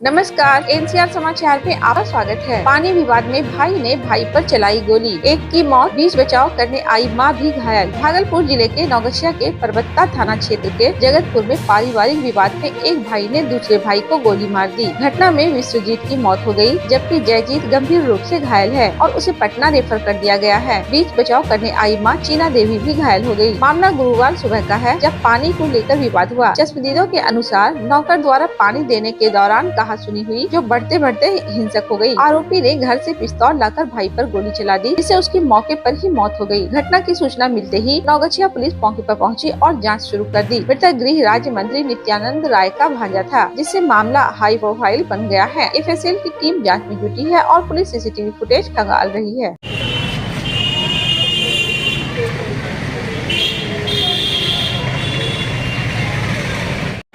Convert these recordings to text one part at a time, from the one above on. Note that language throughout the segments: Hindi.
नमस्कार, एनसीआर समाचार में आपका स्वागत है। पानी विवाद में भाई ने भाई पर चलाई गोली, एक की मौत, बीच बचाव करने आई मां भी घायल। भागलपुर जिले के नौगछिया के परबत्ता थाना क्षेत्र के जगतपुर में पारिवारिक विवाद में एक भाई ने दूसरे भाई को गोली मार दी। घटना में विश्वजीत की मौत हो गई, जबकि जयजीत गंभीर रूप से घायल है और उसे पटना रेफर कर दिया गया है। बीच बचाव करने आई मां चीना देवी भी घायल हो गयी। मामला गुरुवार सुबह का है, जब पानी को लेकर विवाद हुआ। चश्मदीदों के अनुसार नौकर द्वारा पानी देने के दौरान कहासुनी हुई, जो बढ़ते बढ़ते हिंसक हो गई। आरोपी ने घर से पिस्तौल लाकर भाई पर गोली चला दी, जिससे उसकी मौके पर ही मौत हो गई। घटना की सूचना मिलते ही नौगछिया पुलिस मौके पर पहुंची और जांच शुरू कर दी। मृतक गृह राज्य मंत्री नित्यानंद राय का भांजा था, जिससे मामला हाई प्रोफाइल बन गया है। एफएसएल की टीम जाँच में जुटी है और पुलिस सीसीटीवी फुटेज खंगाल रही है।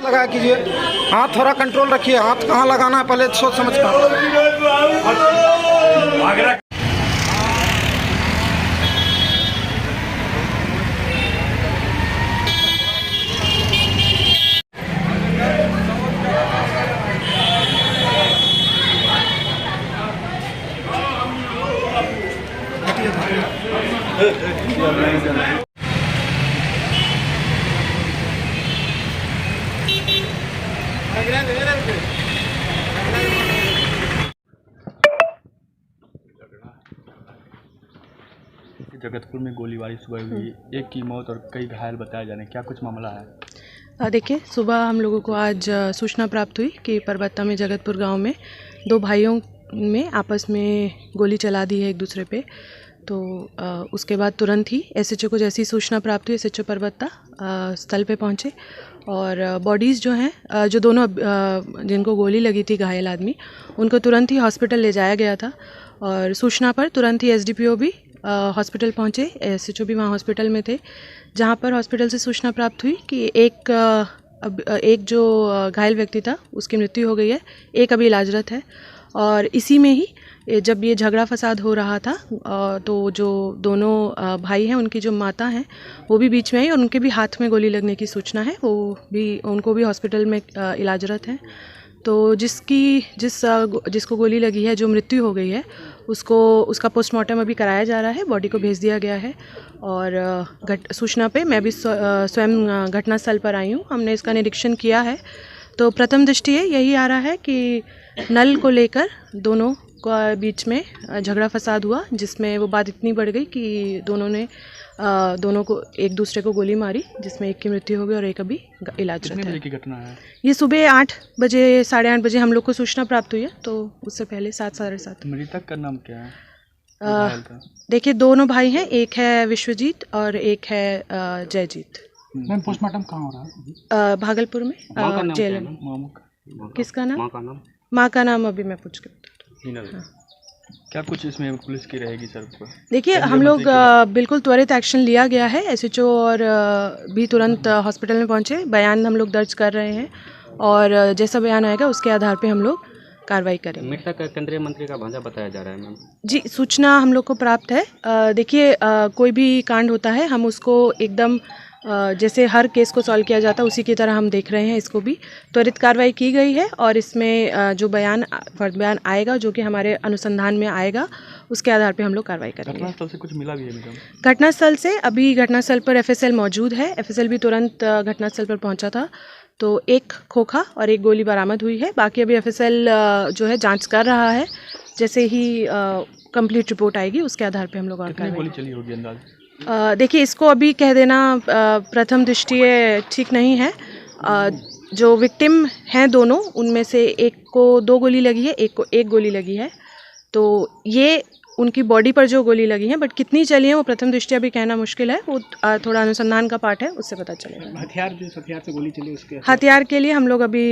लगा कीजिए, हाथ थोड़ा कंट्रोल रखिए, हाथ कहाँ लगाना है पहले सोच समझ कर। जगतपुर में गोलीबारी सुबह हुई, एक की मौत और कई घायल बताए जा रहे हैं, क्या कुछ मामला है? देखिए, सुबह हम लोगों को आज सूचना प्राप्त हुई कि परबत्ता में जगतपुर गांव में दो भाइयों में आपस में गोली चला दी है एक दूसरे पे। तो उसके बाद तुरंत ही एसएचओ को जैसी सूचना प्राप्त हुई, एसएचओ परबत्ता स्थल पे पहुंचे और बॉडीज़ जो हैं, जो दोनों जिनको गोली लगी थी घायल आदमी, उनको तुरंत ही हॉस्पिटल ले जाया गया था। और सूचना पर तुरंत ही एसडीपीओ भी हॉस्पिटल पहुंचे, एसएचओ भी वहाँ हॉस्पिटल में थे, जहाँ पर हॉस्पिटल से सूचना प्राप्त हुई कि एक जो घायल व्यक्ति था उसकी मृत्यु हो गई है, एक अभी इलाजरत है। और इसी में ही जब ये झगड़ा फसाद हो रहा था तो जो दोनों भाई हैं, उनकी जो माता हैं, वो भी बीच में आई और उनके भी हाथ में गोली लगने की सूचना है, उनको भी हॉस्पिटल में इलाजरत हैं। तो जिसको गोली लगी है, जो मृत्यु हो गई है, उसका पोस्टमार्टम अभी कराया जा रहा है, बॉडी को भेज दिया गया है। और सूचना पे मैं भी स्वयं घटनास्थल पर आई हूँ, हमने इसका निरीक्षण किया है। तो प्रथम दृष्टि यही आ रहा है कि नल को लेकर दोनों का बीच में झगड़ा फसाद हुआ, जिसमें वो बात इतनी बढ़ गई कि दोनों को एक दूसरे को गोली मारी, जिसमें एक की मृत्यु हो गई और एक अभी इलाजरत है। कितने बजे की घटना है? ये सुबह 8 बजे 8:30 बजे हम लोग को सूचना प्राप्त हुई है, तो उससे पहले 7 साढ़े 7। मृतक का नाम क्या है? देखिए, दोनों भाई हैं, एक है विश्वजीत और एक है जयजीत। मैम, पोस्टमार्टम कहाँ हो रहा है? भागलपुर में जेल में। किसका नाम? माँ का नाम अभी मैं पूछ के बता दूँ। क्या कुछ इसमें पुलिस की रहेगी सर? देखिए, हम लोग बिल्कुल त्वरित एक्शन लिया गया है, एसएचओ और भी तुरंत हॉस्पिटल में पहुंचे, बयान हम लोग दर्ज कर रहे हैं और जैसा बयान आएगा उसके आधार पे हम लोग कार्रवाई करेंगे। मृतक केंद्रीय मंत्री का भांजा बताया जा रहा है मैम। जी, सूचना हम लोग को प्राप्त है। देखिए, कोई भी कांड होता है, हम उसको एकदम जैसे हर केस को सॉल्व किया जाता है उसी की तरह हम देख रहे हैं। इसको भी त्वरित कार्रवाई की गई है और इसमें जो फर्द बयान आएगा, जो कि हमारे अनुसंधान में आएगा, उसके आधार पे हम लोग कार्रवाई करेंगे। घटनास्थल से कुछ मिला भी है मैडम? घटनास्थल से अभी घटनास्थल पर एफएसएल मौजूद है, एफएसएल भी तुरंत घटनास्थल पर पहुंचा था। तो एक खोखा और एक गोली बरामद हुई है। बाकी अभी एफएसएल जो है जाँच कर रहा है, जैसे ही कंप्लीट रिपोर्ट आएगी उसके आधार पर हम लोग और कार्रवाई। गोली चली होगी अंदाज? देखिए, इसको अभी कह देना प्रथम दृष्टि ठीक नहीं है। जो विक्टिम हैं दोनों, उनमें से एक को 2 गोली लगी है, एक को 1 गोली लगी है। तो ये उनकी बॉडी पर जो गोली लगी है, बट कितनी चली है वो प्रथम दृष्टि अभी कहना मुश्किल है, वो थोड़ा अनुसंधान का पार्ट है, उससे पता चलेगा। हथियार से गोली चली, उसके हथियार के लिए हम लोग अभी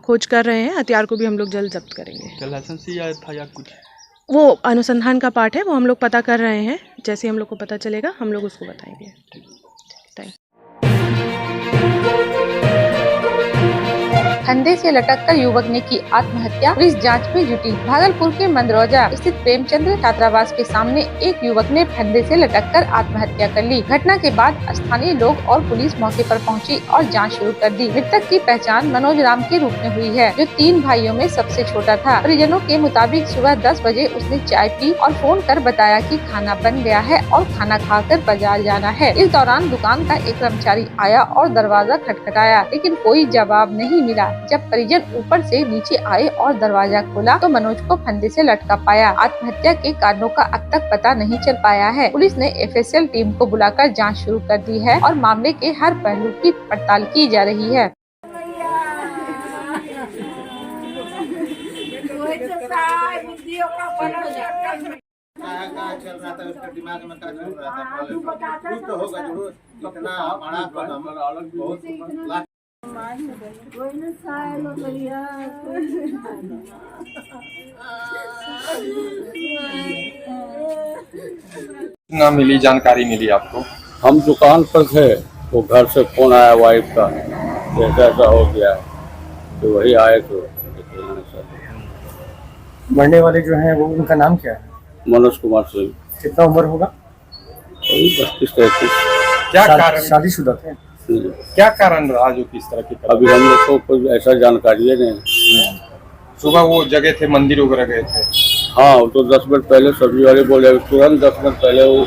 खोज कर रहे हैं, हथियार को भी हम लोग जल्द जब्त करेंगे। लाइसेंस या था या कुछ? वो अनुसंधान का पार्ट है, वो हम लोग पता कर रहे हैं, जैसे ही हम लोग को पता चलेगा हम लोग उसको बताएंगे। Thank you. फंदे से लटककर युवक ने की आत्महत्या, पुलिस जांच में जुटी। भागलपुर के मंदरौजा स्थित प्रेमचंद्र छात्रावास के सामने एक युवक ने फंदे से लटककर आत्महत्या कर ली। घटना के बाद स्थानीय लोग और पुलिस मौके पर पहुंची और जांच शुरू कर दी। मृतक की पहचान मनोज राम के रूप में हुई है, जो 3 भाइयों में सबसे छोटा था। परिजनों के मुताबिक सुबह 10 बजे उसने चाय पी और फोन कर बताया कि खाना बन गया है और खाना खाकर बाजार जाना है। इस दौरान दुकान का एक कर्मचारी आया और दरवाजा खटखटाया, लेकिन कोई जवाब नहीं मिला। जब परिजन ऊपर से नीचे आए और दरवाजा खोला तो मनोज को फंदे से लटका पाया। आत्महत्या के कारणों का अब तक पता नहीं चल पाया है। पुलिस ने FSL टीम को बुलाकर जांच शुरू कर दी है और मामले के हर पहलू की पड़ताल की जा रही है। चल रहा था उसके दिमाग में क्या चल रहा था कुछ तो होगा जरूर। इतना बड़ा बहुत ना मिली जानकारी मिली आपको? हम दुकान पर थे, वो घर से फोन आया वाइफ का, ऐसा ऐसा हो गया, तो वही आए तो मरने वाले जो हैं वो उनका नाम क्या है? मनोज कुमार सिंह। कितना उम्र होगा? 32-33। क्या कारण? शादीशुदा थे? क्या कारण रहा जो किस तरह की? अभी हम लोग को कुछ ऐसा जानकारी है नहीं। सुबह वो जगह थे, मंदिर वगैरह गए थे? हाँ, तो 10 मिनट पहले सब्जी वाले बोले, तुरंत 10 मिनट पहले वो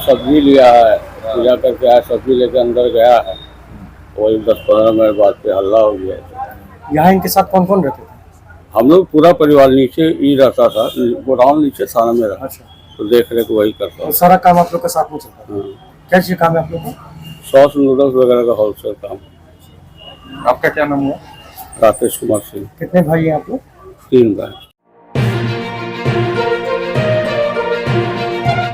सब्जी लिया है, पूजा करके आया, सब्जी लेकर अंदर गया है, वही 10-15 मिनट बाद पे हल्ला हो गया। यहाँ इनके साथ कौन कौन रहते थे? हम लोग पूरा परिवार नीचे ही रहता था, गोडाउन नीचे थाना में रहा। अच्छा। तो देख रेख वही करता तो सारा काम आप लोग का साथ में चलता था? हाँ। क्या चीज काम है आप लोग का? सॉस नूडल्स वगैरह का होलसेल काम। आपका क्या नाम हुआ? राकेश कुमार सिंह। कितने भाई हैं आप लोग? 3 भाई।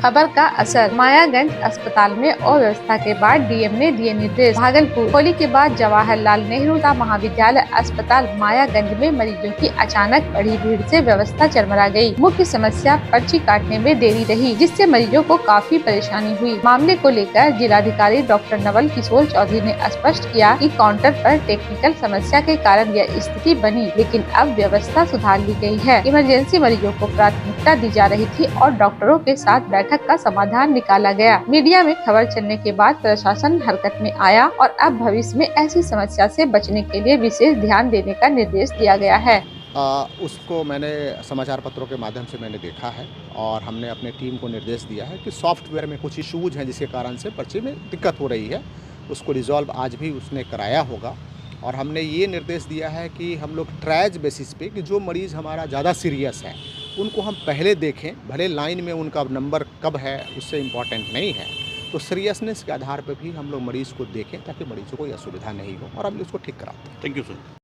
खबर का असर। मायागंज अस्पताल में अव्यवस्था के बाद DM ने दिए निर्देश। भागलपुर। होली के बाद जवाहरलाल नेहरू महाविद्यालय अस्पताल मायागंज में मरीजों की अचानक बढ़ी भीड़ से व्यवस्था चरमरा गई। मुख्य समस्या पर्ची काटने में देरी रही, जिससे मरीजों को काफी परेशानी हुई। मामले को लेकर जिलाधिकारी डॉक्टर नवल किशोर चौधरी ने स्पष्ट किया कि काउंटर पर टेक्निकल समस्या के कारण यह स्थिति बनी, लेकिन अब व्यवस्था सुधार ली गई है। इमरजेंसी मरीजों को प्राथमिकता दी जा रही थी और डॉक्टरों के साथ बैठक का समाधान निकाला गया। मीडिया में खबर चलने के बाद प्रशासन हरकत में आया और अब भविष्य में ऐसी समस्या से बचने के लिए विशेष ध्यान देने का निर्देश दिया गया है। उसको मैंने समाचार पत्रों के माध्यम से मैंने देखा है और हमने अपने टीम को निर्देश दिया है कि सॉफ्टवेयर में कुछ इशूज हैं जिसके कारण से पर्ची में दिक्कत हो रही है, उसको रिजॉल्व आज भी उसने कराया होगा। और हमने ये निर्देश दिया है कि हम लोग ट्रायल बेसिस पे कि जो मरीज़ हमारा ज़्यादा सीरियस है उनको हम पहले देखें, भले लाइन में उनका नंबर कब है उससे इम्पॉर्टेंट नहीं है, तो सीरियसनेस के आधार पर भी हम लोग मरीज़ को देखें ताकि मरीज़ों को यह असुविधा नहीं हो और हम उसको ठीक कराते हैं। Thank you sir.